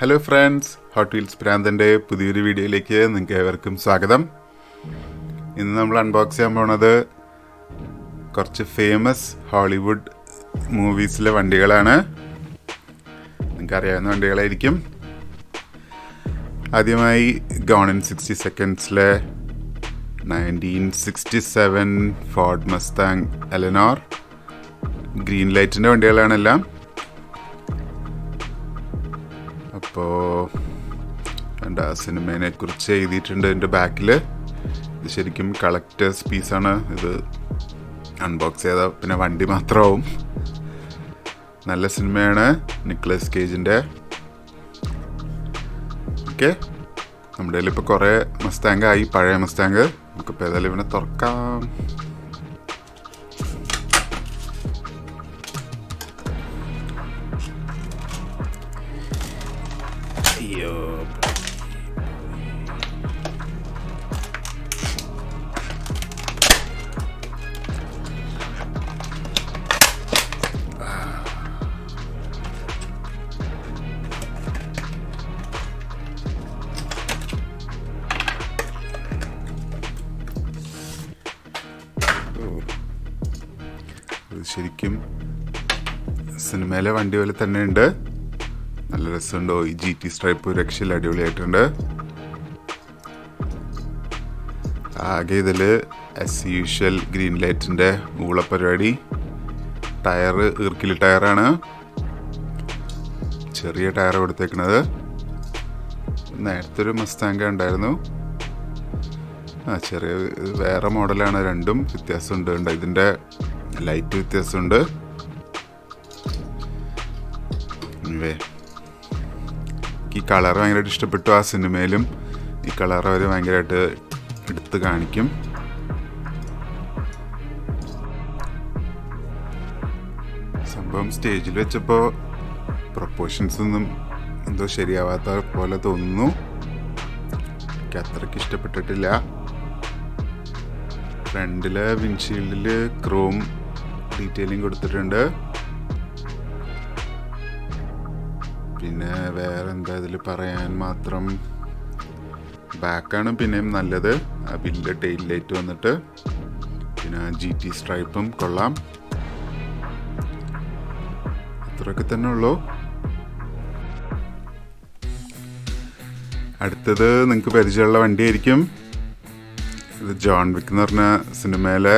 Hello friends, HotWheels Pranthanൻ്റെ പുതിയൊരു വീഡിയോയിലേക്ക് നിങ്ങൾക്ക് ഏവർക്കും സ്വാഗതം. ഇന്ന് നമ്മൾ അൺബോക്സ് ചെയ്യാൻ പോണത് കുറച്ച് ഫേമസ് ഹോളിവുഡ് മൂവീസിലെ വണ്ടികളാണ്. നിങ്ങൾക്ക് അറിയാവുന്ന വണ്ടികളായിരിക്കും. ആദ്യമായി ഗോൺ ഇൻ 60 സെക്കൻഡ്സിലെ 1967 ഫോർഡ് മസ്താങ് എലനോർ. ഗ്രീൻ ലൈറ്റിൻ്റെ വണ്ടികളാണെല്ലാം. അപ്പോൾ എൻ്റെ ആ സിനിമയെ കുറിച്ച് എഴുതിയിട്ടുണ്ട് എൻ്റെ ബാക്കിൽ. ഇത് ശരിക്കും കളക്ടേഴ്സ് പീസാണ്. ഇത് അൺബോക്സ് ചെയ്താൽ പിന്നെ വണ്ടി മാത്രമാവും. നല്ല സിനിമയാണ്, നിക്കോളസ് കേജിൻ്റെ. ഓക്കെ, നമ്മുടെ കയ്യിൽ ഇപ്പോൾ കുറേ മസ്താങ്ക് ആയി, പഴയ മസ്താങ്ക്. നമുക്കിപ്പോൾ ഏതായാലും ഇവനെ തുറക്കാം. അയ്യോ, ഇത് ശരിക്കും സിനിമയിലെ വണ്ടി പോലെ തന്നെ ഉണ്ട്. നല്ല രസമുണ്ടോ? ഈ GT സ്ട്രൈപ്പ് രക്ഷയിൽ അടിപൊളിയായിട്ടുണ്ട്. ആകെ ഇതിൽ ആസ് യൂഷ്വൽ ഗ്രീൻ ലൈറ്റിൻ്റെ ഊളപ്പരിപാടി. ടയറ് ഈർക്കിലി ടയറാണ്, ചെറിയ ടയർ കൊടുത്തേക്കണത്. നേരത്തെ ഒരു മസ്താങ്ക ഉണ്ടായിരുന്നു, ചെറിയ വേറെ മോഡലാണ്. രണ്ടും വ്യത്യാസമുണ്ട്. ഇതിൻ്റെ ലൈറ്റ് വ്യത്യാസമുണ്ട്. ഈ കളർ ഭയങ്കരമായിട്ട് ഇഷ്ടപ്പെട്ടു. ആ സിനിമയിലും ഈ കളർ അവർ ഭയങ്കരമായിട്ട് എടുത്ത് കാണിക്കും. സംഭവം സ്റ്റേജിൽ വെച്ചപ്പോൾ പ്രൊപ്പോർഷൻസ് ഒന്നും എന്തോ ശരിയാവാത്ത പോലെ തോന്നുന്നു. എനിക്ക് അത്രയ്ക്ക് ഇഷ്ടപ്പെട്ടിട്ടില്ല. ഫ്രണ്ടിലെ വിൻഷീൽഡിൽ ക്രോം ഡീറ്റെയിലിംഗ് കൊടുത്തിട്ടുണ്ട്. പിന്നെ വേറെ എന്താ ഇതിൽ പറയാൻ മാത്രം. ബാക്കാണ് പിന്നെയും നല്ലത്. ആ ബില്ല് ടെയിൽ ലൈറ്റ് വന്നിട്ട് പിന്നെ GT സ്ട്രൈപ്പും കൊള്ളാം. അത്രയൊക്കെ തന്നെ ഉള്ളൂ. അടുത്തത് നിങ്ങൾക്ക് പരിചയമുള്ള വണ്ടിയായിരിക്കും. ഇത് ജോൺ വിക്ക് എന്ന് പറഞ്ഞ സിനിമയിലെ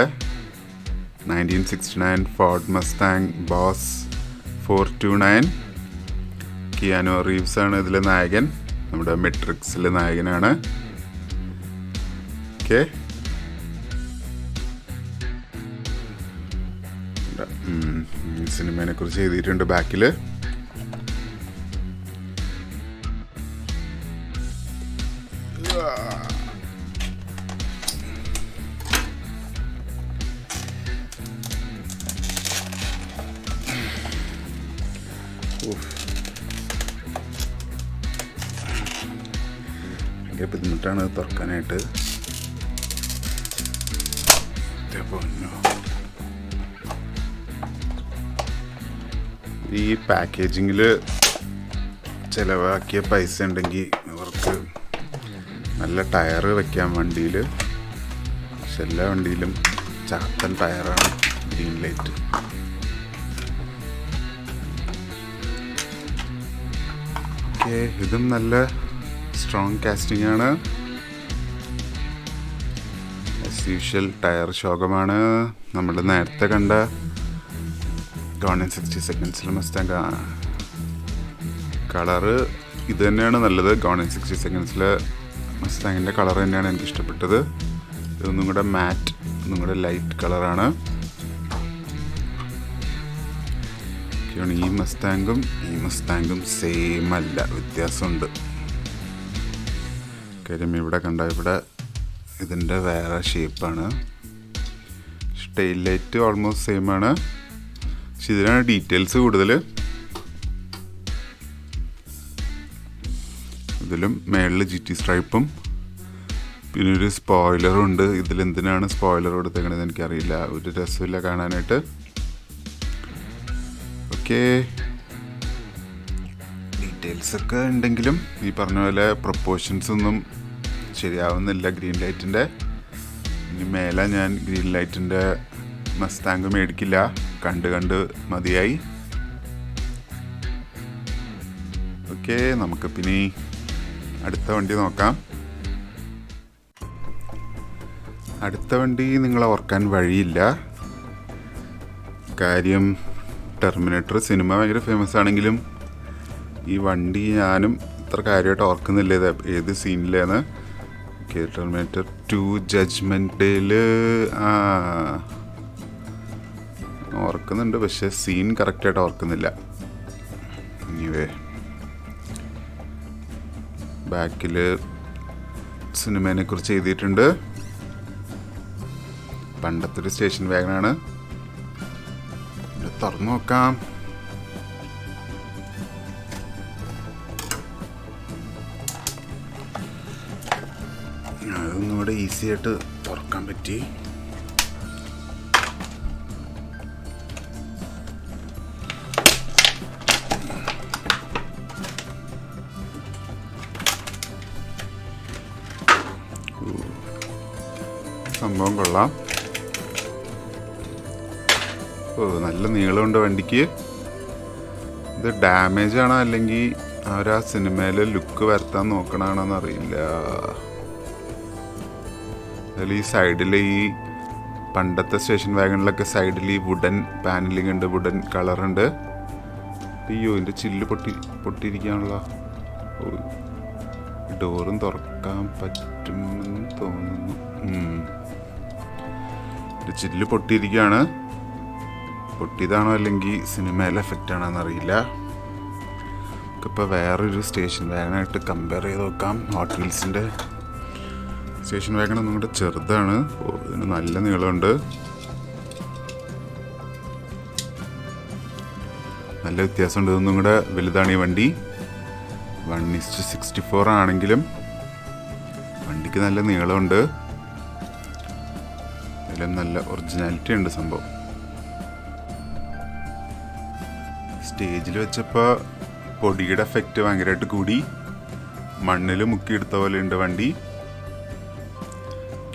1969 Ford Mustang boss 429. Keanu Reeves ആണ് ഇതിലെ നായകൻ. നമ്മുടെ മെട്രിക്സിലെ നായകനാണ്. ഓക്കെ, സിനിമയെ കുറിച്ച് എഴുതിയിട്ടുണ്ട് ബാക്കിൽ. ഭയങ്കര ബുദ്ധിമുട്ടാണ് തുറക്കാനായിട്ട്. ഈ പാക്കേജിങ്ങിൽ ചിലവാക്കിയ പൈസ ഉണ്ടെങ്കിൽ അവർക്ക് നല്ല ടയർ വയ്ക്കാം വണ്ടിയിൽ. പക്ഷെ എല്ലാ വണ്ടിയിലും ചാത്തൻ ടയറാണ്. Green light. ഓക്കെ, ഇതും നല്ല സ്ട്രോങ് കാസ്റ്റിംഗ് ആണ്. ആസ് യൂഷ്വൽ ടയർ ശോകമാണ്. നമ്മൾ നേരത്തെ കണ്ട ഗോൺ ഇൻ 60 സെക്കൻഡ്സിൽ മസ്താങ് കളറ് ഇത് തന്നെയാണ് നല്ലത്. ഗോൺ ഇൻ 60 സെക്കൻഡ്സിലെ മസ്താങ്ങിൻ്റെ കളർ തന്നെയാണ് എനിക്ക് ഇഷ്ടപ്പെട്ടത്. ഇതൊന്നും കൂടെ മാറ്റ്, ഒന്നും കൂടെ ലൈറ്റ് കളറാണ്. ഈ മസ്താങ്കും സെയിം അല്ല, വ്യത്യാസമുണ്ട്. കാര്യം ഇവിടെ കണ്ട, ഇവിടെ ഇതിൻ്റെ വേറെ ഷേപ്പാണ്. ടെയിൽ ലൈറ്റ് ഓൾമോസ്റ്റ് സെയിം ആണ്, പക്ഷെ ഇതിനാണ് ഡീറ്റെയിൽസ് കൂടുതൽ. ഇതിലും മേളിൽ GT സ്ട്രൈപ്പും പിന്നെ ഒരു സ്പോയിലറും ഉണ്ട്. ഇതിലെന്തിനാണ് സ്പോയിലർ കൊടുത്തേക്കണത് എനിക്കറിയില്ല. ഒരു രസമില്ല കാണാനായിട്ട്. ഓക്കെ, ഡീറ്റെയിൽസൊക്കെ ഉണ്ടെങ്കിലും ഈ പറഞ്ഞ പോലെ പ്രൊപ്പോർഷൻസ് ഒന്നും ശരിയാവുന്നില്ല ഗ്രീൻ ലൈറ്റിൻ്റെ. ഇനി മേലെ ഞാൻ ഗ്രീൻ ലൈറ്റിൻ്റെ മസ്താങ്ക് മേടിക്കില്ല, കണ്ട് മതിയായി. ഓക്കെ, നമുക്ക് പിന്നെ അടുത്ത വണ്ടി നോക്കാം. അടുത്ത വണ്ടി നിങ്ങളെ ഓർക്കാൻ വഴിയില്ല. കാര്യം ടെർമിനേറ്റർ സിനിമ ഭയങ്കര ഫേമസ് ആണെങ്കിലും ഈ വണ്ടി ഞാനും ഇത്ര കാര്യമായിട്ട് ഓർക്കുന്നില്ല ഇത് ഏത് സീനിലാണ്. ഓക്കെ, ടെർമിനേറ്റർ 2 ജഡ്ജ്മെൻറ്റ് ഡേയിൽ ഓർക്കുന്നുണ്ട്, പക്ഷേ സീൻ കറക്റ്റായിട്ട് ഓർക്കുന്നില്ല. എനിവേ, ബാക്കിൽ സിനിമേനെ കുറിച്ച് എഴുതിയിട്ടുണ്ട്. പണ്ടത്തെ ഒരു സ്റ്റേഷൻ വാഗനാണ്. തുറന്നു നോക്കാം. അതൊന്നും ഇവിടെ ഈസി ആയിട്ട് തുറക്കാൻ പറ്റി. സംഭവം കൊള്ളാം. നല്ല നീളമുണ്ട് വണ്ടിക്ക്. ഇത് ഡാമേജ് ആണോ അല്ലെങ്കിൽ അവരാ സിനിമയിൽ ലുക്ക് വരുത്താൻ നോക്കണാണോന്ന് അറിയില്ല. അതിൽ ഈ സൈഡിൽ ഈ പണ്ടത്തെ സ്റ്റേഷൻ വാഗണിലൊക്കെ സൈഡിൽ ഈ വുഡൻ പാനലിംഗ് ഉണ്ട്, വുഡൻ കളറുണ്ട്. അയ്യോ, ഇതിൻ്റെ ചില്ല് പൊട്ടിയിരിക്കാനുള്ള. ഡോറും തുറക്കാൻ പറ്റുമെന്ന് തോന്നുന്നു. ചില്ല് പൊട്ടിയിരിക്കുകയാണ്. പൊട്ടിയതാണോ അല്ലെങ്കിൽ സിനിമയിലെ എഫക്റ്റ് ആണോന്ന് അറിയില്ല. ഇപ്പോൾ വേറൊരു സ്റ്റേഷൻ വാഗനായിട്ട് കമ്പയർ ചെയ്ത് നോക്കാം. ഹോട്ട് വീൽസിൻ്റെ സ്റ്റേഷൻ വാഗൺ ഒന്നും കൂടെ ചെറുതാണ്. ഇതിന് നല്ല നീളമുണ്ട്, നല്ല വ്യത്യാസമുണ്ട്. ഇതൊന്നും കൂടെ വലുതാണ് ഈ വണ്ടി. 1:64 ആണെങ്കിലും വണ്ടിക്ക് നല്ല നീളമുണ്ട്. അതിലും നല്ല ഒറിജിനാലിറ്റി ഉണ്ട് സംഭവം. സ്റ്റേജിൽ വെച്ചപ്പോൾ പൊടിയുടെ എഫക്റ്റ് ഭയങ്കരമായിട്ട് കൂടി, മണ്ണിൽ മുക്കിയെടുത്ത പോലെ ഉണ്ട് വണ്ടി.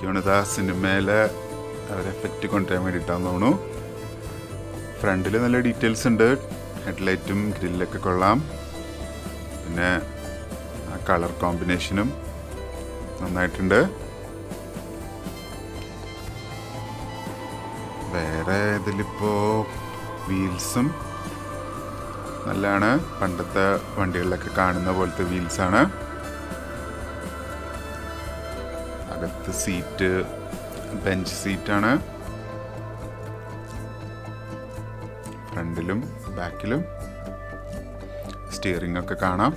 എനിക്കോണിത് ആ സിനിമയിലെ എഫക്റ്റ് കൊണ്ടുവരാൻ വേണ്ടിയിട്ടാന്ന് തോന്നുന്നു. ഫ്രണ്ടിൽ നല്ല ഡീറ്റെയിൽസ് ഉണ്ട്. ഹെഡ്ലൈറ്റും ഗ്രില്ലൊക്കെ കൊള്ളാം. പിന്നെ ആ കളർ കോമ്പിനേഷനും നന്നായിട്ടുണ്ട്. വേറെ ഇതിലിപ്പോൾ വീൽസും നല്ലതാണ്. പണ്ടത്തെ വണ്ടികളിലൊക്കെ കാണുന്ന പോലത്തെ വീൽസാണ്. അകത്ത് സീറ്റ് ബെഞ്ച് സീറ്റാണ്. ഫ്രണ്ടിലും ബാക്കിലും സ്റ്റിയറിംഗ് ഒക്കെ കാണാം.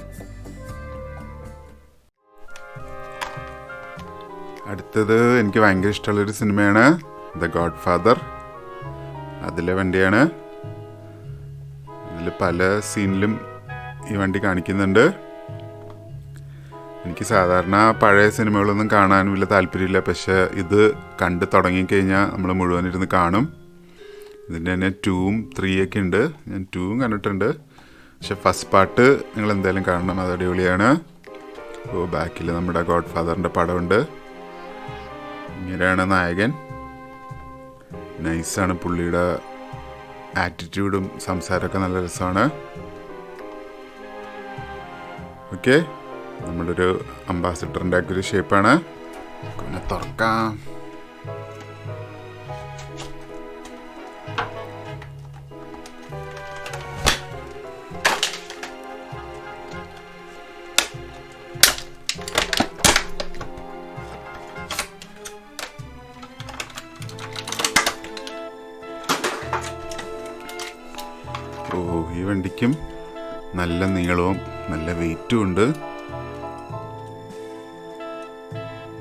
അടുത്തത് എനിക്ക് ഭയങ്കര ഇഷ്ടമുള്ളൊരു സിനിമയാണ് ദ ഗോഡ് ഫാദർ. അതിലെ വണ്ടിയാണ്. ഇതിൽ പല സീനിലും ഈ വണ്ടി കാണിക്കുന്നുണ്ട്. എനിക്ക് സാധാരണ പഴയ സിനിമകളൊന്നും കാണാൻ വലിയ താല്പര്യമില്ല, പക്ഷെ ഇത് കണ്ട് തുടങ്ങിക്കഴിഞ്ഞാൽ നമ്മൾ മുഴുവൻ ഇരുന്ന് കാണും. ഇതിൻ്റെ തന്നെ 2ഉം 3ഒക്കെ ഉണ്ട്. ഞാൻ 2ഉം കണ്ടിട്ടുണ്ട്, പക്ഷെ ഫസ്റ്റ് പാർട്ട് നിങ്ങൾ എന്തായാലും കാണണം, അത് അടിപൊളിയാണ്. ബാക്കിൽ നമ്മുടെ ഗോഡ് ഫാദറിൻ്റെ പടമുണ്ട്. ഇങ്ങനെയാണ് നായകൻ. നൈസാണ്, പുള്ളിയുടെ ആറ്റിറ്റ്യൂഡും സംസാരമൊക്കെ നല്ല രസമാണ്. ഓക്കെ, നമ്മുടെ ഒരു അംബാസിഡറിൻ്റെ ഒക്കെ ഒരു ഷേപ്പാണ്. പിന്നെ തുറക്കാം. ഈ വണ്ടിക്കും നല്ല നീളവും നല്ല വെയിറ്റും ഉണ്ട്.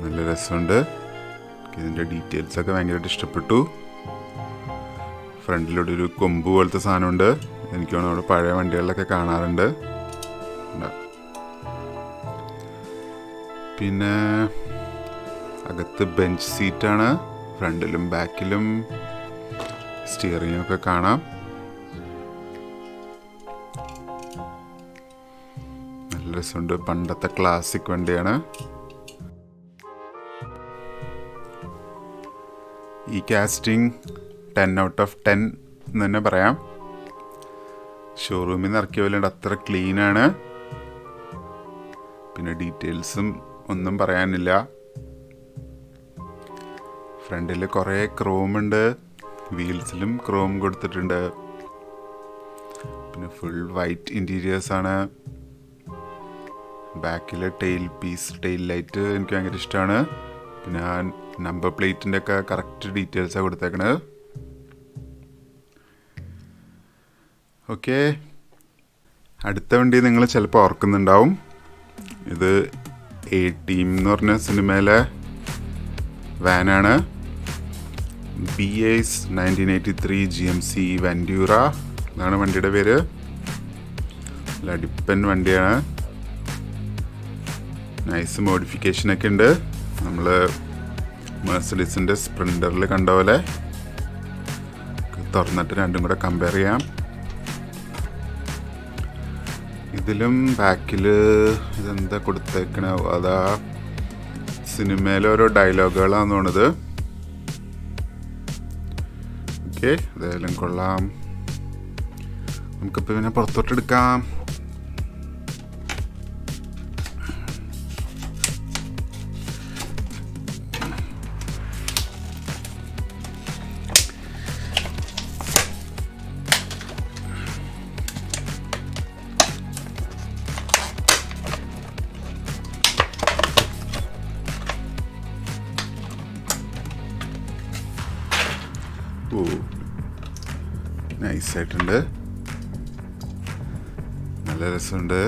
നല്ല രസമുണ്ട്. ഇതിൻ്റെ ഡീറ്റെയിൽസൊക്കെ ഭയങ്കരമായിട്ട് ഇഷ്ടപ്പെട്ടു. ഫ്രണ്ടിലൂടെ ഒരു കൊമ്പ് പോലത്തെ സാധനമുണ്ട്. എനിക്ക് തോന്നുന്നു അവിടെ പഴയ വണ്ടികളിലൊക്കെ കാണാറുണ്ട്. പിന്നെ അകത്ത് ബെഞ്ച് സീറ്റാണ്. ഫ്രണ്ടിലും ബാക്കിലും സ്റ്റിയറിങ്ങൊക്കെ കാണാം. നല്ല രസമുണ്ട്. പണ്ടത്തെ ക്ലാസിക് വണ്ടിയാണ്. ഈ കാസ്റ്റിംഗ് 10 ഔട്ട് ഓഫ് 10 എന്ന് തന്നെ പറയാം. ഷോറൂമിൽ നിന്ന് ഇറക്കിയ പോലെ അത്ര ക്ലീനാണ്. പിന്നെ ഡീറ്റെയിൽസും ഒന്നും പറയാനില്ല. ഫ്രണ്ടിൽ കുറേ ക്രോം ഉണ്ട്, വീൽസിലും ക്രോം കൊടുത്തിട്ടുണ്ട്. പിന്നെ ഫുൾ വൈറ്റ് ഇൻറ്റീരിയേഴ്സാണ്. ബാക്കിൽ ടെയിൽ ലൈറ്റ് എനിക്ക് ഭയങ്കര ഇഷ്ടമാണ്. പിന്നെ ആ നമ്പർ പ്ലേറ്റിൻ്റെ ഒക്കെ കറക്റ്റ് ഡീറ്റെയിൽസാണ് കൊടുത്തേക്കണത്. ഓക്കെ, അടുത്ത വണ്ടി നിങ്ങൾ ചിലപ്പോൾ ഓർക്കുന്നുണ്ടാവും. ഇത് എ ടീം എന്ന് പറഞ്ഞ സിനിമയിലെ വാനാണ്. BA's 1983 GMC വെൻഡ്യൂറ എന്നാണ് വണ്ടിയുടെ പേര്. നല്ല അടിപ്പൻ വണ്ടിയാണ്. നൈസ് മോഡിഫിക്കേഷനൊക്കെ ഉണ്ട്. നമ്മൾ മെർസിഡീസിൻ്റെ സ്പ്രിൻറ്ററിൽ കണ്ട പോലെ. തുറന്നിട്ട് രണ്ടും കൂടെ കമ്പയർ ചെയ്യാം. ഇതിലും ബാക്കിൽ ഇതെന്താ കൊടുത്തേക്കണ, അതാ സിനിമയിലെ ഓരോ ഡയലോഗുകളാണെന്ന് തോന്നുന്നത്. ഓക്കെ, അതെല്ലാം കൊള്ളാം. നമുക്കിപ്പോൾ പിന്നെ പുറത്തോട്ടെടുക്കാം. ഓ, നൈസായിട്ടുണ്ട്. നല്ല രസമുണ്ട്.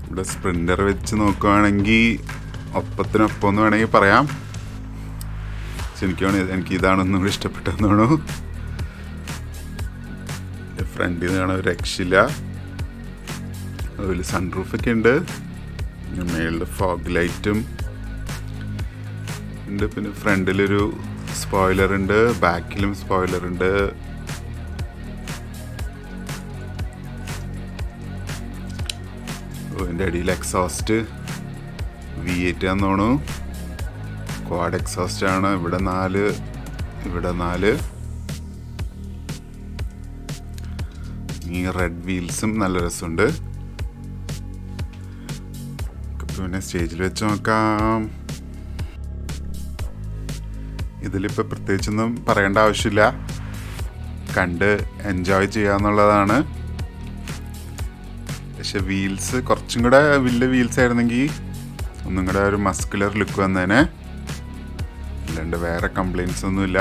ഇവിടെ സ്പ്രിൻറ്റർ വെച്ച് നോക്കുകയാണെങ്കിൽ ഒപ്പത്തിനൊപ്പം എന്ന് വേണമെങ്കിൽ പറയാം. പക്ഷെ എനിക്ക് ഇതാണൊന്നും കൂടി ഇഷ്ടപ്പെട്ടെന്ന് തോന്നുന്നു. ഫ്രണ്ടിൽ നിന്ന് കാണാൻ ഒരു രക്ഷയില്ല. അതുപോലെ സൺറൂഫൊക്കെ ഉണ്ട്. പിന്നെ മേളിൽ ഫോഗ് ലൈറ്റും ഉണ്ട്. പിന്നെ ഫ്രണ്ടിലൊരു സ്പോയിലർ ഉണ്ട്, ബാക്കിലും സ്പോയിലർ ഉണ്ട്. ഇതിൻ്റെ അടിയിൽ എക്സോസ്റ്റ് V8 ആണെന്ന് തോന്നുന്നു. ക്വാഡ് എക്സോസ്റ്റ് ആണ്. ഇവിടെ 4, ഇവിടെ 4. ഈ റെഡ് വീൽസും നല്ല രസമുണ്ട്. പിന്നെ സ്റ്റേജിൽ വെച്ച് നോക്കാം. ഇതിലിപ്പോൾ പ്രത്യേകിച്ചൊന്നും പറയേണ്ട ആവശ്യമില്ല. കണ്ട് എൻജോയ് ചെയ്യാന്നുള്ളതാണ്. പക്ഷെ വീൽസ് കുറച്ചും കൂടെ വലിയ വീൽസ് ആയിരുന്നെങ്കിൽ ഒന്നും കൂടെ ഒരു മസ്കുലർ ലുക്ക് വന്നേനെ. അല്ലാണ്ട് വേറെ കംപ്ലൈൻറ്റ്സ് ഒന്നുമില്ല.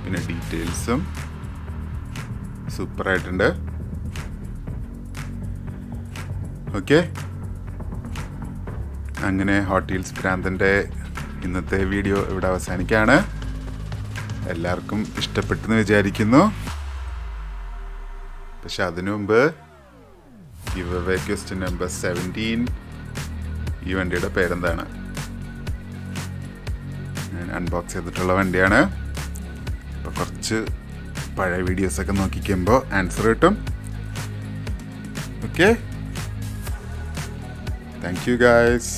പിന്നെ ഡീറ്റെയിൽസും സൂപ്പറായിട്ടുണ്ട്. ഓക്കെ, അങ്ങനെ ഹോട്ട് വീൽസ് പ്രാന്തൻ്റെ ഇന്നത്തെ വീഡിയോ ഇവിടെ അവസാനിക്കുകയാണ്. എല്ലാവർക്കും ഇഷ്ടപ്പെട്ടെന്ന് വിചാരിക്കുന്നു. പക്ഷെ അതിനു മുമ്പ് ഗിവ് അവേ ക്വസ്റ്റ്യൻ നമ്പർ 17. ഈ വണ്ടിയുടെ പേരെന്താണ്? ഞാൻ അൺബോക്സ് ചെയ്തിട്ടുള്ള വണ്ടിയാണ്. അപ്പോൾ കുറച്ച് പഴയ വീഡിയോസൊക്കെ നോക്കിക്കുമ്പോൾ ആൻസർ കിട്ടും. Okay, thank you guys.